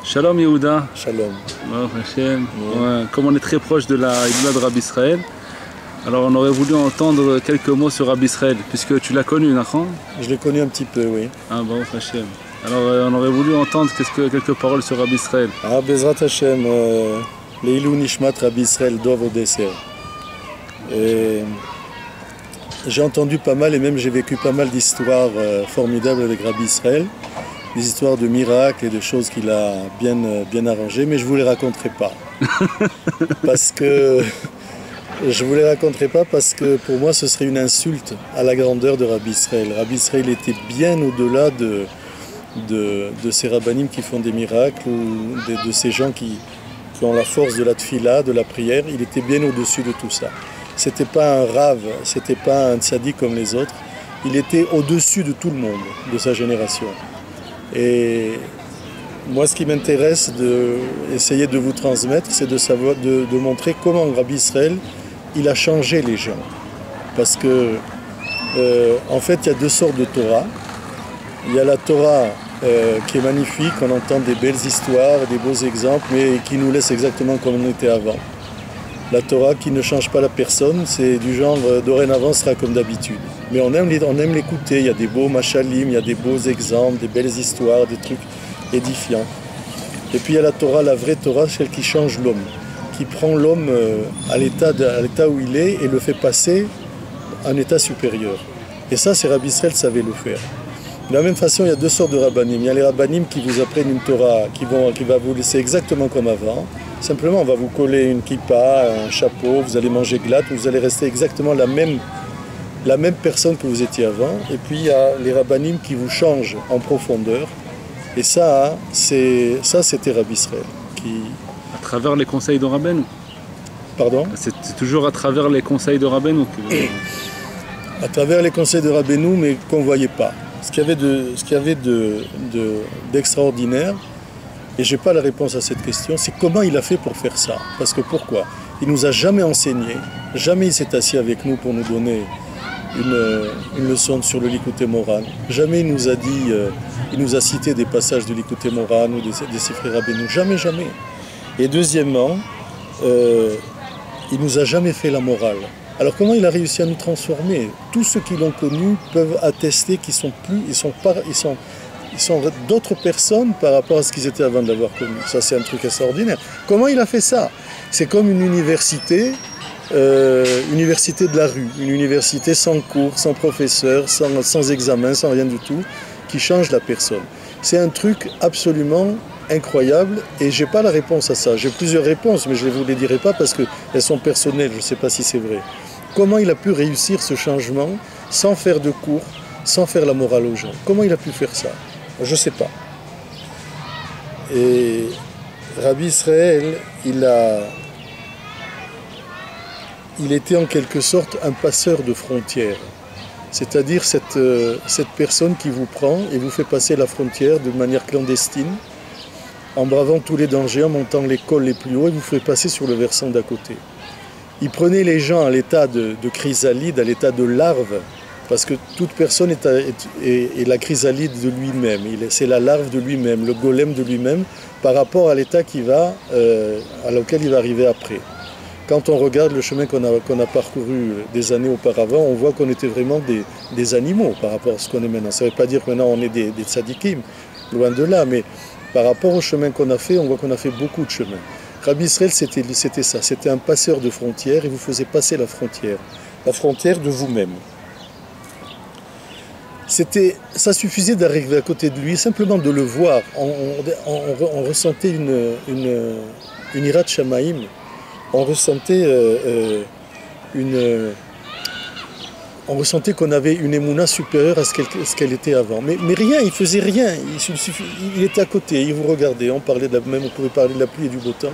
Shalom Yehuda. Shalom. Ouais, comme on est très proche de la Hila de Rabbi Israël, alors on aurait voulu entendre quelques mots sur Rabbi Israël, puisque tu l'as connu, Nachon? Je l'ai connu un petit peu, oui. Ah bon, Hashem. Alors on aurait voulu entendre quelques paroles sur Rabbi Israël. Ah, Bezrat Hashem, Leilou Nishmat Rabbi Israël Dov Odesser. J'ai entendu pas mal et même j'ai vécu pas mal d'histoires formidables avec Rabbi Israël. Des histoires de miracles et de choses qu'il a bien arrangées, mais je ne vous les raconterai pas. Parce que pour moi ce serait une insulte à la grandeur de Rabbi Israël. Rabbi Israël était bien au-delà de ces rabbanim qui font des miracles ou de ces gens qui ont la force de la tfila, de la prière. Il était bien au-dessus de tout ça. C'était pas un rave, c'était pas un tzaddik comme les autres. Il était au-dessus de tout le monde, de sa génération. Et moi, ce qui m'intéresse d'essayer de vous transmettre, c'est de montrer comment Rabbi Israël, il a changé les gens. Parce que, en fait, il y a deux sortes de Torah. Il y a la Torah qui est magnifique, on entend des belles histoires, des beaux exemples, mais qui nous laisse exactement comme on était avant. La Torah qui ne change pas la personne, c'est du genre dorénavant sera comme d'habitude. Mais on aime l'écouter, il y a des beaux machalim, il y a des beaux exemples, des belles histoires, des trucs édifiants. Et puis il y a la Torah, la vraie Torah, celle qui change l'homme, qui prend l'homme à l'état où il est et le fait passer à un état supérieur. Et ça, c'est Rabbi Israël savait le faire. De la même façon, il y a deux sortes de rabbanim. Il y a les rabbanim qui vous apprennent une Torah qui va vous laisser exactement comme avant. Simplement, on va vous coller une kippa, un chapeau, vous allez manger glatte, vous allez rester exactement la même personne que vous étiez avant. Et puis, il y a les rabbanim qui vous changent en profondeur. Et ça, c'était Rabbi Israël. À travers les conseils de Rabbeinu. Pardon? C'est toujours à travers les conseils de Rabbeinu. À travers les conseils de Rabbeinu, mais qu'on ne voyait pas. Ce qu'il y avait d'extraordinaire, et je n'ai pas la réponse à cette question, c'est comment il a fait pour faire ça. Parce que pourquoi? Il ne nous a jamais enseigné, jamais il s'est assis avec nous pour nous donner une leçon sur le Likutei Moharan. Jamais il nous a dit, il nous a cité des passages du Likutei Moharan ou des Sifrei Rabbeinu. Jamais, jamais. Et deuxièmement, il ne nous a jamais fait la morale. Alors comment il a réussi à nous transformer? Tous ceux qui l'ont connu peuvent attester qu'ils sont d'autres personnes par rapport à ce qu'ils étaient avant de l'avoir connu. Ça, c'est un truc extraordinaire. Comment il a fait ça? C'est comme une université de la rue, une université sans cours, sans professeur, sans examen, sans rien du tout, qui change la personne. C'est un truc absolument incroyable et j'ai pas la réponse à ça. J'ai plusieurs réponses, mais je ne vous les dirai pas parce qu'elles sont personnelles, je ne sais pas si c'est vrai. Comment il a pu réussir ce changement sans faire de cours, sans faire la morale aux gens? Comment il a pu faire ça? Je ne sais pas. Et Rabbi Israël, il était en quelque sorte un passeur de frontières. C'est-à-dire cette personne qui vous prend et vous fait passer la frontière de manière clandestine, en bravant tous les dangers, en montant les cols les plus hauts et vous fait passer sur le versant d'à côté. Il prenait les gens à l'état de chrysalide, à l'état de larve, parce que toute personne est la chrysalide de lui-même. C'est la larve de lui-même, le golem de lui-même, par rapport à l'état à laquelle il va arriver après. Quand on regarde le chemin qu'on a parcouru des années auparavant, on voit qu'on était vraiment des animaux par rapport à ce qu'on est maintenant. Ça ne veut pas dire que maintenant on est des tzadikim, loin de là, mais par rapport au chemin qu'on a fait, on voit qu'on a fait beaucoup de chemin. Rabbi Israël, c'était ça, c'était un passeur de frontières et vous faisait passer la frontière de vous-même. Ça suffisait d'arriver à côté de lui, simplement de le voir. On ressentait une irat shamaim, on ressentait on ressentait qu'on avait une émouna supérieure à ce qu'elle était avant. Mais rien, il faisait rien. Il était à côté, il vous regardait. On pouvait parler de la pluie et du beau temps.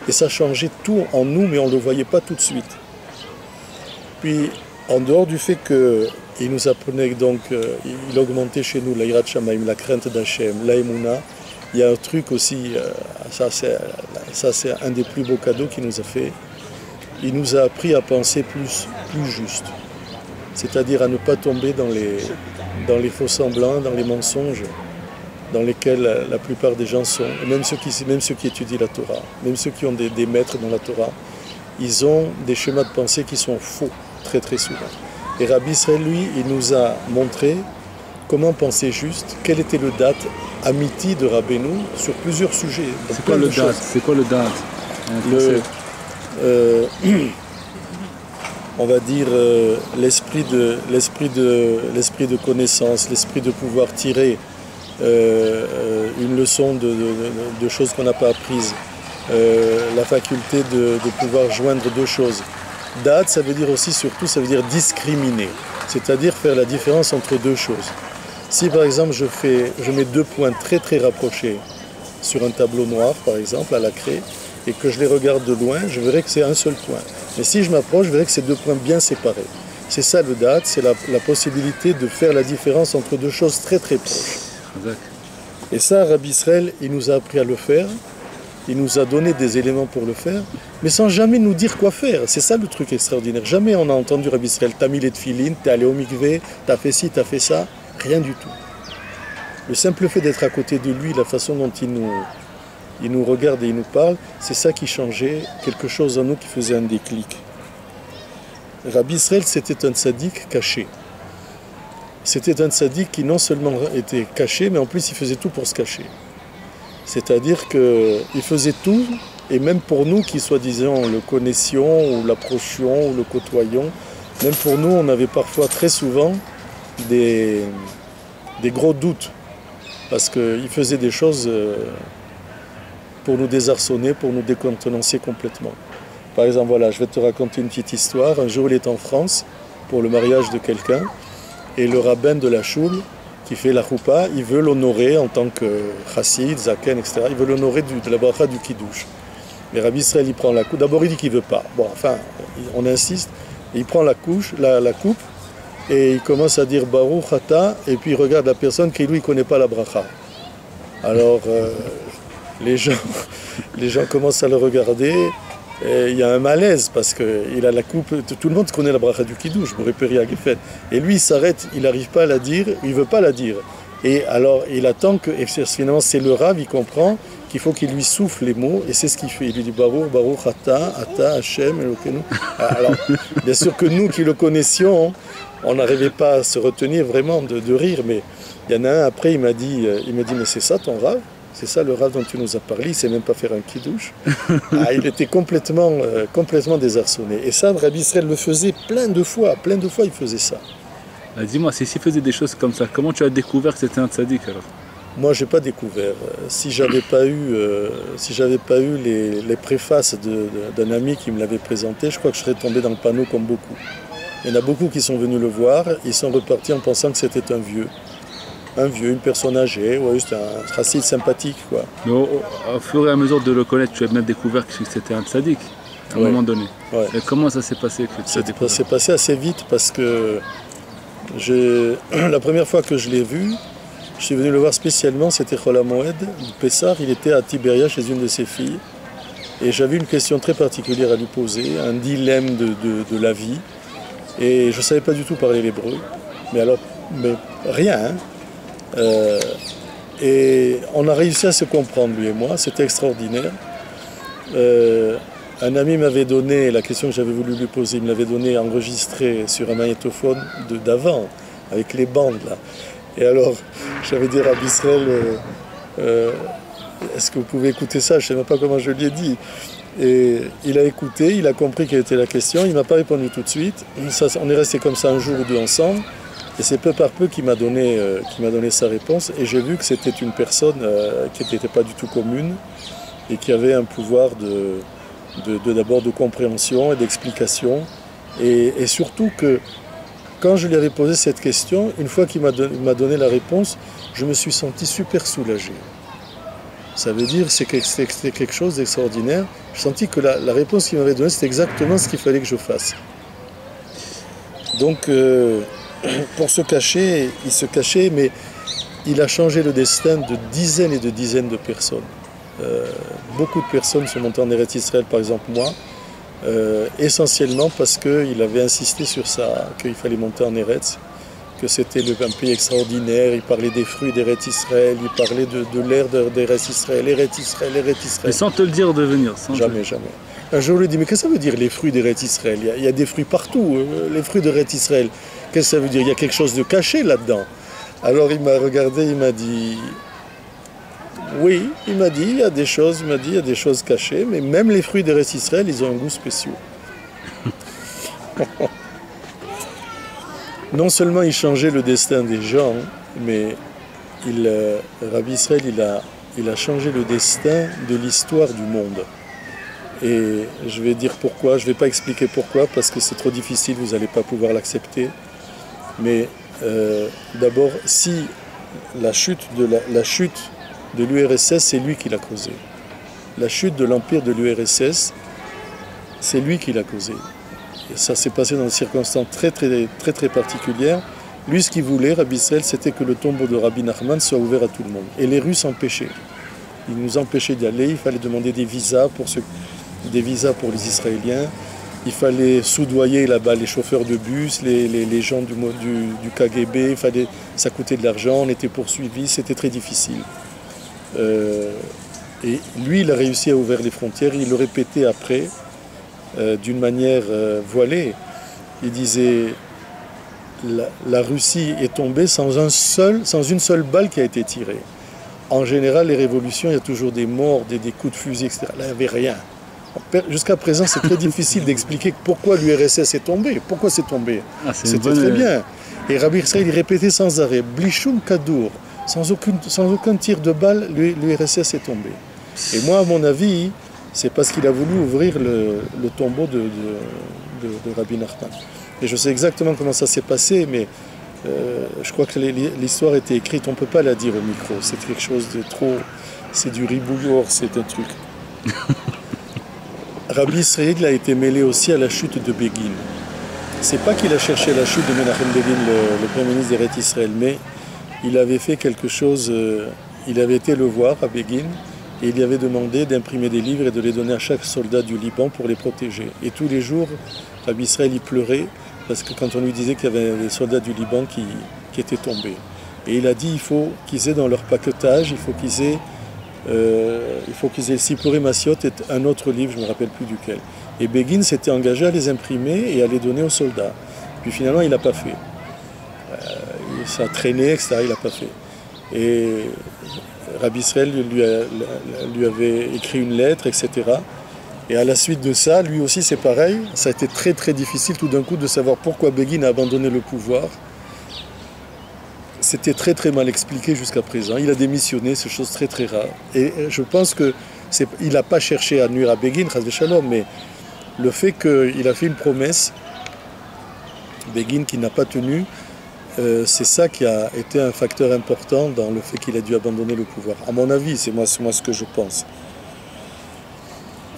Et ça changeait tout en nous, mais on ne le voyait pas tout de suite. Puis, en dehors du fait qu'il nous apprenait donc, il augmentait chez nous la hirat shamaim, la crainte d'Hachem, la émouna. Il y a un truc aussi, ça c'est un des plus beaux cadeaux qu'il nous a fait. Il nous a appris à penser plus juste. C'est-à-dire à ne pas tomber dans les faux semblants, dans les mensonges. dans lesquels la plupart des gens sont, même ceux qui étudient la Torah, même ceux qui ont des maîtres dans la Torah, ils ont des schémas de pensée qui sont faux, très très souvent. Et Rabbi Israël, lui, il nous a montré comment penser juste, quel était le date amiti de Rabbeinu sur plusieurs sujets. C'est quoi le date? C'est quoi le date? On va dire l'esprit de connaissance, l'esprit de pouvoir tirer une leçon de choses qu'on n'a pas apprises, la faculté de pouvoir joindre deux choses. Date, ça veut dire aussi, surtout, ça veut dire discriminer, c'est-à-dire faire la différence entre deux choses. Si par exemple je mets deux points très très rapprochés sur un tableau noir, par exemple, à la craie, et que je les regarde de loin, je verrai que c'est un seul point. Mais si je m'approche, je verrai que c'est deux points bien séparés. C'est ça le date, c'est la possibilité de faire la différence entre deux choses très très proches. Et ça, Rabbi Israël, il nous a appris à le faire, il nous a donné des éléments pour le faire, mais sans jamais nous dire quoi faire. C'est ça le truc extraordinaire. Jamais on a entendu Rabbi Israël, t'as mis les tefilines, t'es allé au mikvé, t'as fait ci, t'as fait ça, rien du tout. Le simple fait d'être à côté de lui, la façon dont il nous regarde et il nous parle, c'est ça qui changeait quelque chose en nous, qui faisait un déclic. Rabbi Israël, c'était un tzaddik caché. C'était un tzaddik qui non seulement était caché, mais en plus il faisait tout pour se cacher. C'est-à-dire qu'il faisait tout, et même pour nous qui soi-disant le connaissions, ou l'approchions, ou le côtoyions, même pour nous on avait parfois très souvent des gros doutes, parce qu'il faisait des choses pour nous désarçonner, pour nous décontenancer complètement. Par exemple, voilà, je vais te raconter une petite histoire. Un jour, il est en France pour le mariage de quelqu'un, et le rabbin de la choule, qui fait la choupa, il veut l'honorer en tant que chassid, zaken, etc. Il veut l'honorer de la bracha du kiddush. Mais Rabbi Israël, il prend la coupe. D'abord, il dit qu'il ne veut pas. Bon, enfin, on insiste. Et il prend la coupe, et il commence à dire Baruch Ata, et puis il regarde la personne qui, lui, ne connaît pas la bracha. Alors, les gens commencent à le regarder. Et il y a un malaise parce qu'il a la coupe, tout le monde connaît la bracha du kiddush, et lui il s'arrête, il n'arrive pas à la dire, il ne veut pas la dire. Et alors il attend que, et finalement c'est le Rav, il comprend qu'il faut qu'il lui souffle les mots, et c'est ce qu'il fait. Il lui dit Baruch, Baruch, Ata, Hashem, Elokeinu. Alors bien sûr que nous qui le connaissions, on n'arrivait pas à se retenir vraiment de rire, mais il y en a un après, il m'a dit mais c'est ça ton Rav? C'est ça le Rav dont tu nous as parlé, il ne sait même pas faire un kiddush. Il était complètement désarçonné. Et ça, Rabbi Israël le faisait plein de fois il faisait ça. Dis-moi, s'il faisait des choses comme ça, comment tu as découvert que c'était un tzaddik alors? Moi, je n'ai pas découvert. Si j'avais pas eu les préfaces d'un ami qui me l'avait présenté, je crois que je serais tombé dans le panneau comme beaucoup. Il y en a beaucoup qui sont venus le voir, ils sont repartis en pensant que c'était un vieux, une personne âgée, ouais, c'est un chassid sympathique, quoi. Mais au fur et à mesure de le connaître, tu as bien découvert que c'était un tzaddik, à un moment donné. Ouais. Et comment ça s'est passé? Ça s'est passé assez vite parce que la première fois que je l'ai vu, je suis venu le voir spécialement, c'était Chol HaMoed, du Pessah, il était à Tiberia chez une de ses filles, et j'avais une question très particulière à lui poser, un dilemme de la vie, et je ne savais pas du tout parler l'hébreu, mais rien, hein. Et on a réussi à se comprendre, lui et moi, c'était extraordinaire. Un ami m'avait donné la question que j'avais voulu lui poser, il me l'avait donné enregistrée sur un magnétophone d'avant, avec les bandes là. Et alors, j'avais dit à Rabbi Israël, est-ce que vous pouvez écouter ça? Je ne sais même pas comment je lui ai dit. Et il a écouté, il a compris quelle était la question, il ne m'a pas répondu tout de suite. On est resté comme ça un jour ou deux ensemble. Et c'est peu par peu qu'il m'a donné sa réponse. Et j'ai vu que c'était une personne qui n'était pas du tout commune et qui avait un pouvoir d'abord de compréhension et d'explication. Et surtout que quand je lui avais posé cette question, une fois qu'il m'a donné la réponse, je me suis senti super soulagé. Ça veut dire que c'était quelque chose d'extraordinaire. J'ai senti que la réponse qu'il m'avait donnée, c'était exactement ce qu'il fallait que je fasse. Donc, pour se cacher, il se cachait, mais il a changé le destin de dizaines et de dizaines de personnes. Beaucoup de personnes sont montées en Eretz Israël, par exemple moi, essentiellement parce qu'il avait insisté sur ça, qu'il fallait monter en Eretz, que c'était un pays extraordinaire, il parlait des fruits d'Eretz Israël, il parlait de l'ère d'Eretz Israël, Eretz Israël, Eretz Israël. Mais sans te le dire de venir. Jamais, jamais. Un jour, je lui ai dit, mais qu'est-ce que ça veut dire les fruits d'Eretz Israël? Il y a des fruits partout, les fruits d'Eretz Israël. Qu'est-ce que ça veut dire? Il y a quelque chose de caché là-dedans. Alors il m'a regardé, il m'a dit, oui, il m'a dit, il y a des choses cachées, mais même les fruits d'Eretz Israël, ils ont un goût spécial. Non seulement il changeait le destin des gens, mais Rabbi Israël, il a changé le destin de l'histoire du monde. Et je vais dire pourquoi, je ne vais pas expliquer pourquoi, parce que c'est trop difficile, vous n'allez pas pouvoir l'accepter. Mais d'abord, si la chute de l'URSS, c'est lui qui l'a causée. La chute de l'empire de l'URSS, c'est lui qui l'a causée. Et ça s'est passé dans des circonstances très particulières. Lui, ce qu'il voulait, Rabbi Israël, c'était que le tombeau de Rabbi Nachman soit ouvert à tout le monde. Et les Russes empêchaient. Ils nous empêchaient d'y aller. Il fallait demander des visas pour les Israéliens. Il fallait soudoyer là-bas les chauffeurs de bus, les gens du KGB. Ça coûtait de l'argent, on était poursuivis, c'était très difficile. Et lui, il a réussi à ouvrir les frontières. Il le répétait après, d'une manière voilée. Il disait... La Russie est tombée sans une seule balle qui a été tirée. En général, les révolutions, il y a toujours des morts, des coups de fusil, etc. Là, il n'y avait rien. Jusqu'à présent, c'est très difficile d'expliquer pourquoi l'URSS est tombée. Pourquoi c'est tombé? C'était très bien. Et Rabbi Israël, il répétait sans arrêt, Blishum Kadour, sans aucun tir de balle, l'URSS est tombée. Et moi, à mon avis, c'est parce qu'il a voulu ouvrir le tombeau de Rabbi Nachman. Et je sais exactement comment ça s'est passé, mais je crois que l'histoire était écrite, on ne peut pas la dire au micro. C'est quelque chose de trop... C'est du ribouillour, c'est un truc. Rabbi Israël a été mêlé aussi à la chute de Begin. C'est pas qu'il a cherché la chute de Menachem Begin, le premier ministre d'Eretz Israël, mais il avait fait quelque chose... il avait été le voir à Begin, et il lui avait demandé d'imprimer des livres et de les donner à chaque soldat du Liban pour les protéger. Et tous les jours, Rabbi Israël, il pleurait, parce que quand on lui disait qu'il y avait des soldats du Liban qui étaient tombés. Et il a dit, il faut qu'ils aient dans leur paquetage, il faut qu'ils aient Sipurei Massiot et un autre livre, je ne me rappelle plus duquel. Et Begin s'était engagé à les imprimer et à les donner aux soldats. Puis finalement, il n'a pas fait. Ça a traîné, etc., il n'a pas fait. Et Rabbi Israël lui avait écrit une lettre, etc., et à la suite de ça, lui aussi c'est pareil, ça a été très difficile tout d'un coup de savoir pourquoi Begin a abandonné le pouvoir. C'était très mal expliqué jusqu'à présent. Il a démissionné, c'est chose très rare. Et je pense qu'il n'a pas cherché à nuire à Begin, Chas v'Shalom, mais le fait qu'il a fait une promesse, Begin qui n'a pas tenu, c'est ça qui a été un facteur important dans le fait qu'il a dû abandonner le pouvoir. À mon avis, c'est moi ce que je pense.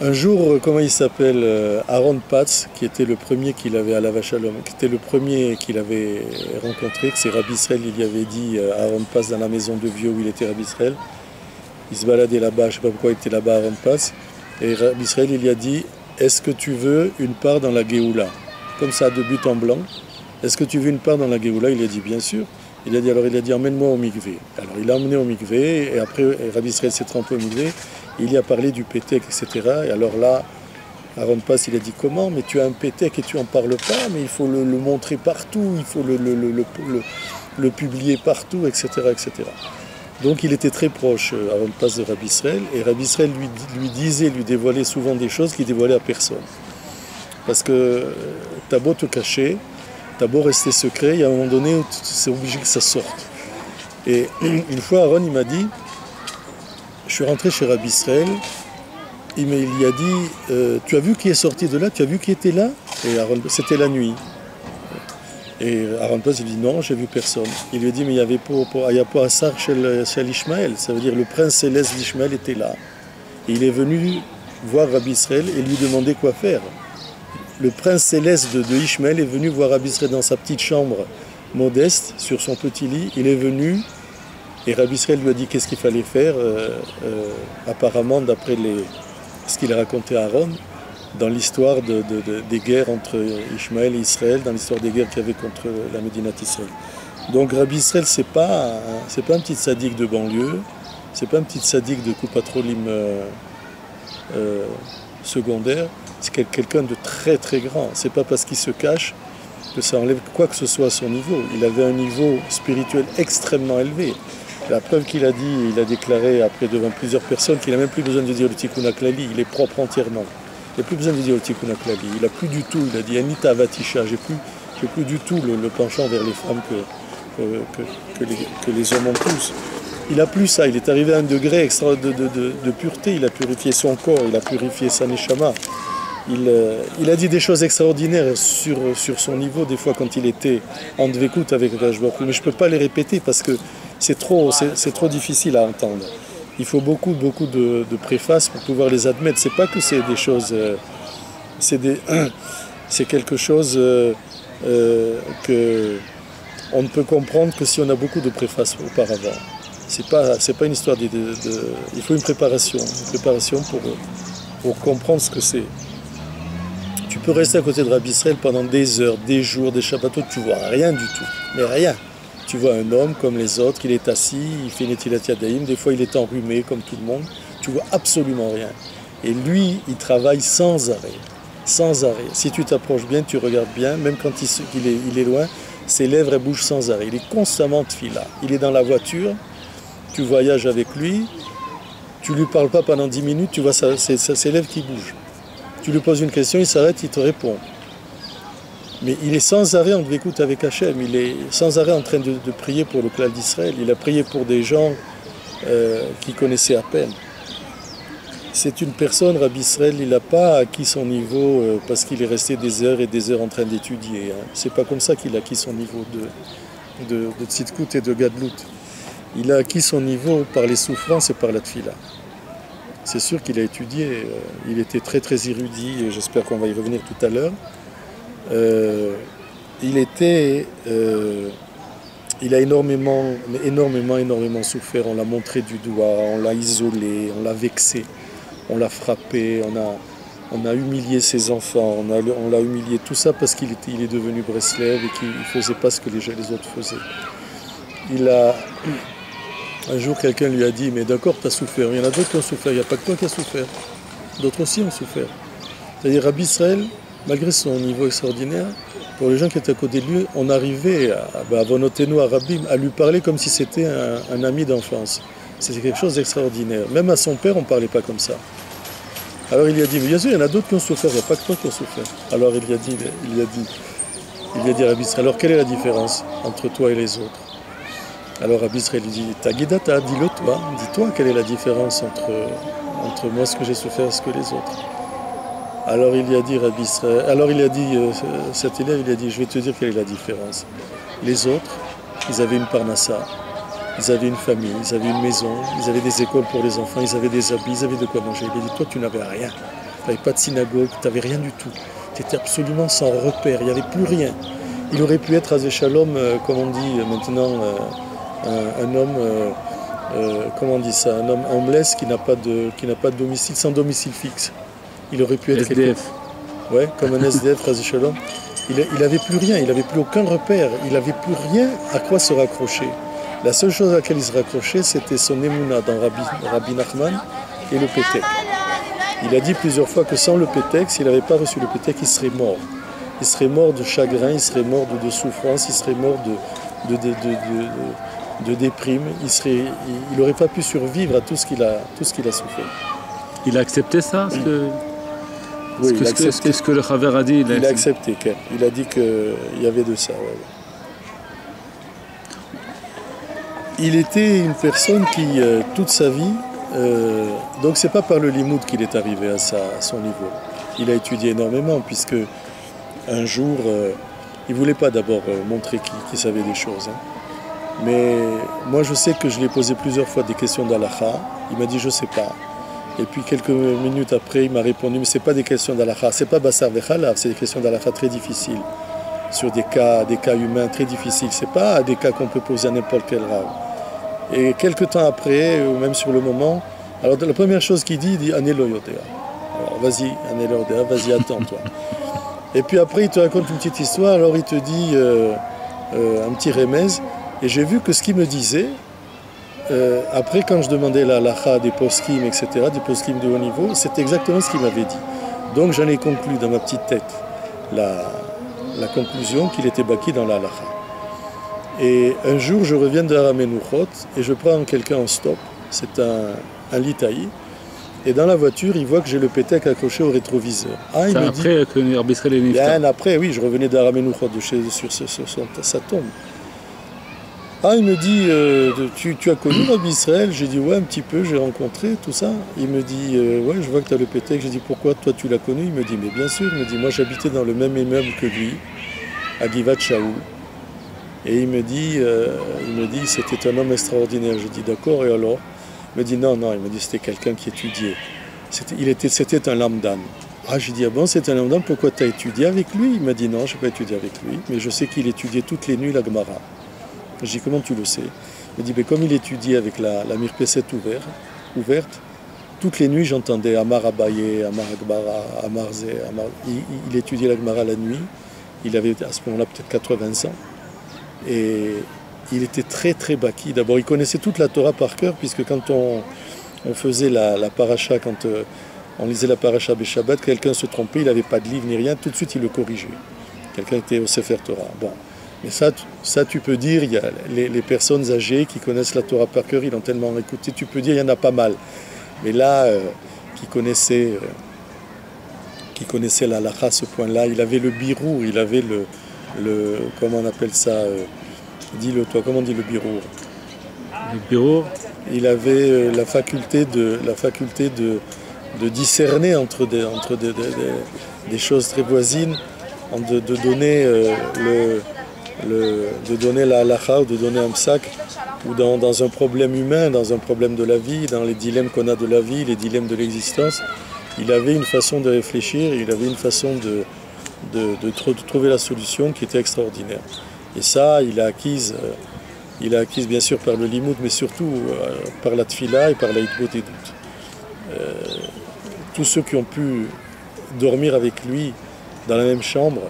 Un jour, comment il s'appelle, Aaron Patz, qui était le premier qu'il avait à la Vachalom, qui était le premier qu'il avait rencontré, que c'est Rabbi Israël, il y avait dit Aaron Patz dans la maison de vieux où il était Rabbi Israël. Il se baladait là-bas, je ne sais pas pourquoi il était là-bas, Aaron Patz. Et Rabbi Israël, il lui a dit, est-ce que tu veux une part dans la Géoula? Comme ça, de but en blanc. Est-ce que tu veux une part dans la Géoula? Il a dit, bien sûr. Il a dit, emmène-moi au mikvé. Alors il l'a emmené au mikvé, et après Rabbi Israël s'est trempé au mikvé. Il y a parlé du pétek, etc. Et alors là, Aaron Patz, il a dit, comment? Mais tu as un pétek et tu n'en parles pas, mais il faut le montrer partout, il faut le publier partout, etc., etc. Donc il était très proche, Aaron Patz, de Rabbi Israël, et Rabbi Israël lui dévoilait souvent des choses qu'il dévoilait à personne. Parce que t'as beau te cacher, t'as beau rester secret, il y a un moment donné où c'est obligé que ça sorte. Et une fois, Aaron, il m'a dit, je suis rentré chez Rabbi Israël, il y a dit, tu as vu qui est sorti de là? Tu as vu qui était là? Et c'était la nuit. Et Aaron Patz, il dit, non, j'ai vu personne. Il lui a dit, mais il y avait pas Assar chez l'Ishmaël, ça veut dire le prince céleste d'Ishmaël était là. Et il est venu voir Rabbi Israël et lui demander quoi faire. Le prince céleste de Ishmaël est venu voir Rabbi Israël dans sa petite chambre modeste, sur son petit lit. Il est venu, et Rabbi Israël lui a dit qu'est-ce qu'il fallait faire, apparemment d'après ce qu'il a raconté à Aaron, dans l'histoire des guerres entre Ishmaël et Israël, dans l'histoire des guerres qu'il y avait contre la Médinat Israël. Donc Rabbi Israël, c'est pas un petit sadique de banlieue, c'est pas un petit sadique de Coupatrolim secondaire, c'est quelqu'un de très très grand. C'est pas parce qu'il se cache que ça enlève quoi que ce soit à son niveau. Il avait un niveau spirituel extrêmement élevé. La preuve qu'il a dit, il a déclaré après devant plusieurs personnes qu'il n'a même plus besoin de dire le Tikkun HaKlali, il est propre entièrement. Il n'a plus besoin de dire le Tikkun HaKlali, il n'a plus du tout, il a dit Anita Avatisha, j'ai plus du tout le penchant vers les femmes que les hommes ont tous. Il n'a plus ça, il est arrivé à un degré extra de pureté, il a purifié son corps, il a purifié sa neshama. Il a dit des choses extraordinaires sur son niveau, des fois quand il était en dvekout avec Akadosh Baruch Hu, mais je ne peux pas les répéter parce que c'est trop difficile à entendre. Il faut beaucoup de préfaces pour pouvoir les admettre. C'est pas que c'est des choses, c'est quelque chose que on ne peut comprendre que si on a beaucoup de préfaces auparavant. C'est pas une histoire il faut une préparation pour comprendre ce que c'est. Tu peux rester à côté de Rabbi Israël pendant des heures, des jours, des Shabbatot, tu vois rien du tout, mais rien. Tu vois un homme comme les autres, il est assis, il fait Netilat Yadayim, des fois il est enrhumé comme tout le monde, tu vois absolument rien. Et lui, il travaille sans arrêt, sans arrêt. Si tu t'approches bien, tu regardes bien, même quand il est loin, ses lèvres elles bougent sans arrêt. Il est constamment tefila. Il est dans la voiture, tu voyages avec lui, tu lui parles pas pendant 10 minutes, tu vois ses lèvres qui bougent. Tu lui poses une question, il s'arrête, il te répond. Mais il est sans arrêt en écoute avec Hachem, il est sans arrêt en train de prier pour le clan d'Israël. Il a prié pour des gens qu'il connaissait à peine. C'est une personne, Rabbi Israël, il n'a pas acquis son niveau parce qu'il est resté des heures et des heures en train d'étudier. Hein. C'est pas comme ça qu'il a acquis son niveau de Tzidkout et de Gadlout. Il a acquis son niveau par les souffrances et par la tfila. C'est sûr qu'il a étudié, il était très très érudit, et j'espère qu'on va y revenir tout à l'heure. Il a énormément souffert, on l'a montré du doigt, on l'a isolé, on l'a vexé, on l'a frappé, on a humilié ses enfants, on l'a humilié, tout ça parce qu'il est devenu Breslev et qu'il ne faisait pas ce que les autres faisaient. Un jour, quelqu'un lui a dit, mais d'accord, tu as souffert, il y en a d'autres qui ont souffert, il n'y a pas que toi qui as souffert, d'autres aussi ont souffert. C'est-à-dire, Rabbi Israël, malgré son niveau extraordinaire, pour les gens qui étaient à côté de lui, on arrivait à Vonotenu, à Rabbim, à lui parler comme si c'était un ami d'enfance. C'était quelque chose d'extraordinaire. Même à son père, on ne parlait pas comme ça. Alors il lui a dit, mais bien sûr, il y en a d'autres qui ont souffert, il n'y a pas que toi qui as souffert. Alors il a dit à Rabbi Israël, alors quelle est la différence entre toi et les autres? Alors Rabbi Israël lui dit, Tagidata, dis-le toi, dis-toi quelle est la différence entre moi, ce que j'ai souffert, et ce que les autres. Alors il a dit, Rabbi Israël, cet élève, il a dit, je vais te dire quelle est la différence. Les autres, ils avaient une parnassa, ils avaient une famille, ils avaient une maison, ils avaient des écoles pour les enfants, ils avaient des habits, ils avaient de quoi manger. Il a dit, toi tu n'avais rien, tu n'avais pas de synagogue, tu n'avais rien du tout. Tu étais absolument sans repère, il n'y avait plus rien. Il aurait pu être, Azé Shalom, comme on dit maintenant, un homme, comment on dit ça, un homme homeless qui n'a pas de domicile, sans domicile fixe. Il aurait pu être SDF. Ouais, comme un SDF, Razé Shalom. Il n'avait plus rien, il n'avait plus aucun repère, il n'avait plus rien à quoi se raccrocher. La seule chose à laquelle il se raccrochait, c'était son émouna dans Rabbi Nachman et le Pétek. Il a dit plusieurs fois que sans le Pétek, s'il n'avait pas reçu le Pétek, il serait mort. Il serait mort de chagrin, il serait mort de souffrance, il serait mort de déprime, il n'aurait pas pu survivre à tout ce qu'il a souffert. Il a accepté ça Oui, il a accepté. Ce que le Chaver a dit. Il a accepté. Il a dit qu'il y avait de ça. Ouais. Il était une personne qui, toute sa vie, donc c'est pas par le limoud qu'il est arrivé à son niveau. Il a étudié énormément puisque un jour, il voulait pas d'abord montrer qu'il savait des choses. Hein. Mais moi je sais que je lui ai posé plusieurs fois des questions d'Alaha. Il m'a dit je sais pas. Et puis quelques minutes après, il m'a répondu mais c'est pas des questions d'Alaha, c'est pas Bassar Vechalav, c'est des questions d'Alaha très difficiles, sur des cas humains très difficiles. C'est pas des cas qu'on peut poser à n'importe quel rave. Et quelques temps après, ou même sur le moment, alors la première chose qu'il dit, il dit Anelo Yodea. Alors vas-y, Anelo Yodea, vas-y, attends-toi. Et puis après, il te raconte une petite histoire, alors il te dit un petit remèze. Et j'ai vu que ce qu'il me disait, après quand je demandais la halakha des poskim, etc., des poskim de haut niveau, c'était exactement ce qu'il m'avait dit. Donc j'en ai conclu dans ma petite tête la conclusion qu'il était baki dans la halakha. Et un jour, je reviens de Haramenuchot et je prends quelqu'un en stop, c'est un litaï, et dans la voiture, il voit que j'ai le pétec accroché au rétroviseur. Ah, il me dit, après que Rabbi Israël est niftar. bien après, oui, je revenais d'Haramenuchot, sur sa tombe. Ah, il me dit, tu as connu Rabbi Israël? J'ai dit, ouais, un petit peu, j'ai rencontré, tout ça. Il me dit, ouais, je vois que tu as le pétec. J'ai dit, pourquoi toi tu l'as connu? Il me dit, mais bien sûr. Il me dit, moi j'habitais dans le même immeuble que lui, à Givat Shaul. Et il me dit, c'était un homme extraordinaire. Je dis, d'accord, et alors? Il me dit, non, il me dit, c'était quelqu'un qui étudiait. C'était un lambdan. Ah, j'ai dit, ah bon, c'est un lambdan, pourquoi tu as étudié avec lui? Il m'a dit, non, je n'ai pas étudié avec lui, mais je sais qu'il étudiait toutes les nuits la Gemara. Je dis, comment tu le sais? Il me dit, mais comme il étudiait avec la Mirpeset ouverte, toutes les nuits j'entendais Amar Abaye, Amar Akbara, Amar Zé, il étudiait la Gemara la nuit. Il avait à ce moment-là peut-être 80 ans. Et il était très très baki. D'abord, il connaissait toute la Torah par cœur, puisque quand on faisait la paracha, quand on lisait la paracha Beshabbat, quelqu'un se trompait, il n'avait pas de livre ni rien, tout de suite il le corrigeait. Quelqu'un était au Sefer Torah. Bon. Mais ça, tu peux dire, il y a les personnes âgées qui connaissent la Torah par cœur, ils l'ont tellement écouté, tu peux dire, il y en a pas mal. Mais là, qui connaissait la halakha à ce point-là, il avait le birour, il avait le comment on appelle ça, dis-le toi, comment on dit le birour? Le birour? Il avait la faculté de discerner entre des choses très voisines, de donner de donner la halakha ou de donner un psak, ou dans un problème humain, dans un problème de la vie, dans les dilemmes qu'on a de la vie, les dilemmes de l'existence. Il avait une façon de réfléchir, il avait une façon de trouver la solution qui était extraordinaire. Et ça, il a acquise bien sûr par le limoud, mais surtout par la tfila et par la hitbot et doute. Tous ceux qui ont pu dormir avec lui dans la même chambre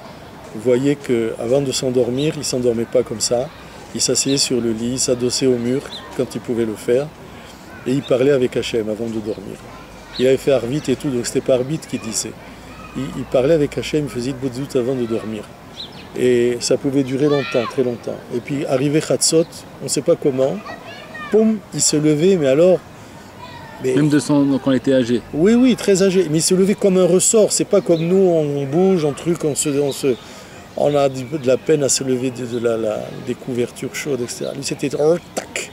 voyaient qu'avant de s'endormir, il ne s'endormait pas comme ça. Il s'asseyait sur le lit, il s'adossait au mur quand il pouvait le faire, et il parlait avec Hachem avant de dormir. Il avait fait Arvit et tout, donc c'était pas Arvit qui disait. Il parlait avec Hachem, il faisait hitbot doute avant de dormir. Et ça pouvait durer longtemps, très longtemps. Et puis arrivé Chatzot, on ne sait pas comment, poum, il se levait, mais alors... Même quand on était âgé. Oui, très âgé. Mais il se levait comme un ressort. C'est pas comme nous, on bouge, on a de la peine à se lever des couvertures chaudes, etc. Lui, c'était tac.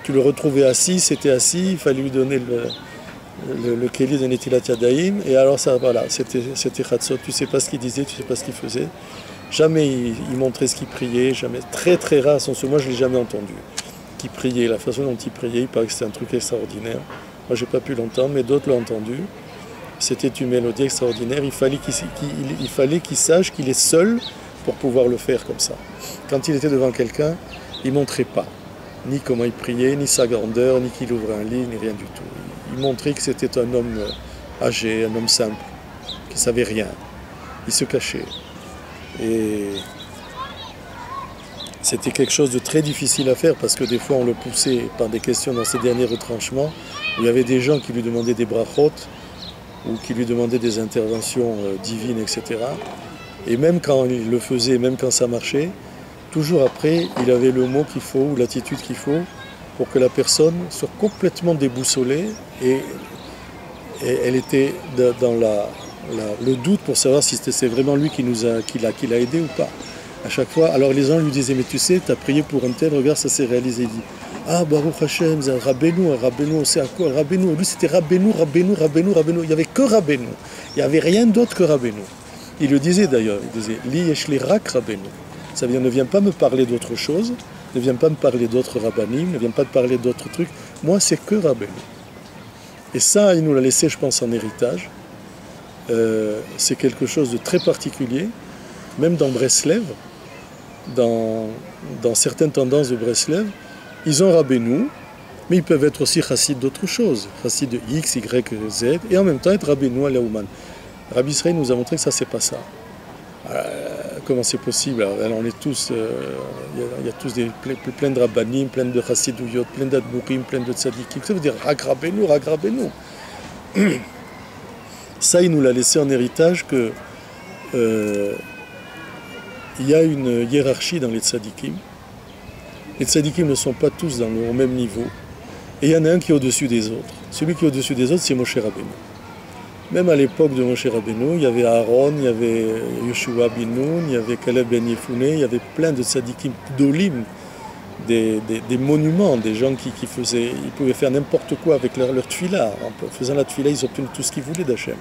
Tu le retrouvais assis, c'était assis, il fallait lui donner le kéli de Netilat Yadayim. Et alors, ça, voilà, c'était Chatzot. Tu sais pas ce qu'il disait, tu sais pas ce qu'il faisait. Jamais il montrait ce qu'il priait, jamais. Très très rare, moi je l'ai jamais entendu. Qu'il priait, la façon dont il priait, il paraît que c'était un truc extraordinaire. Moi j'ai pas pu l'entendre, mais d'autres l'ont entendu. C'était une mélodie extraordinaire. Il fallait qu'il sache qu'il est seul pour pouvoir le faire comme ça. Quand il était devant quelqu'un, il montrait pas ni comment il priait, ni sa grandeur, ni qu'il ouvrait un lit, ni rien du tout. Il montrait que c'était un homme âgé, un homme simple, qui savait rien. Il se cachait. Et c'était quelque chose de très difficile à faire parce que des fois on le poussait par des questions dans ses derniers retranchements où il y avait des gens qui lui demandaient des brachot ou qui lui demandaient des interventions divines, etc. Et même quand il le faisait, même quand ça marchait, toujours après, il avait le mot qu'il faut ou l'attitude qu'il faut pour que la personne soit complètement déboussolée et elle était dans le doute pour savoir si c'est vraiment lui qui l'a aidé ou pas. À chaque fois, alors les gens lui disaient, mais tu sais, tu as prié pour un tel, regarde, ça s'est réalisé. Il dit, ah, Baruch Hashem, Rabbeinu, c'est à quoi Rabbeinu. Lui, c'était Rabbeinu. Il n'y avait que Rabbeinu. Il n'y avait rien d'autre que Rabbeinu. Il le disait d'ailleurs, il disait, Li yeshli rak Rabbeinu. Ça veut dire, ne viens pas me parler d'autre chose, ne viens pas me parler d'autres rabbanim, ne viens pas me parler d'autres trucs. Moi, c'est que Rabbeinu. Et ça, il nous l'a laissé, je pense, en héritage. C'est quelque chose de très particulier, même dans Breslev, dans certaines tendances de Breslev, ils ont Rabbeinu, mais ils peuvent être aussi chassid d'autre chose, chassid de X, Y, Z, et en même temps être Rabbeinu à Laouman. Rabbi Israël nous a montré que ça, c'est pas ça. comment c'est possible. Alors, on est tous, il y a tous plein de rabbanim, plein de chassidouyot, plein d'admourim, plein de tzadikim. Ça veut dire ragrabez-nous, ragrabez-nous. Ça, il nous l'a laissé en héritage que il y a une hiérarchie dans les tzadikim. Les tzadikim ne sont pas tous au même niveau. Et il y en a un qui est au-dessus des autres. Celui qui est au-dessus des autres, c'est Moshe Rabbeinu. Même à l'époque de Moshe Rabbeinu, il y avait Aaron, il y avait Yoshua bin Nun, il y avait Caleb ben Yefune, il y avait plein de tzadikim d'olim, des monuments, des gens qui pouvaient faire n'importe quoi avec leur tfila. En faisant la tfila, ils obtenaient tout ce qu'ils voulaient d'Hachem.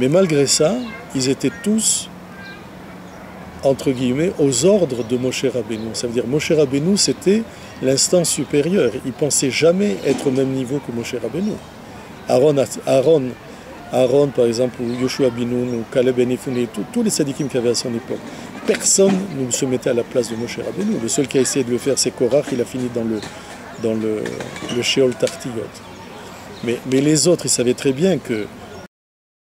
Mais malgré ça, ils étaient tous, entre guillemets, aux ordres de Moshe Rabbeinu. Ça veut dire Moshe Rabbeinu, c'était l'instance supérieure. Il ne pensait jamais être au même niveau que Moshe Rabbeinu. Aaron, par exemple, ou Yoshua bin Nun, ou Caleb ben Yefune, tous les tzadikim qu'il y avait à son époque, personne ne se mettait à la place de Moshe Rabbeinu. Le seul qui a essayé de le faire, c'est Korach, il a fini dans le Sheol Tartiyot. Mais les autres, ils savaient très bien que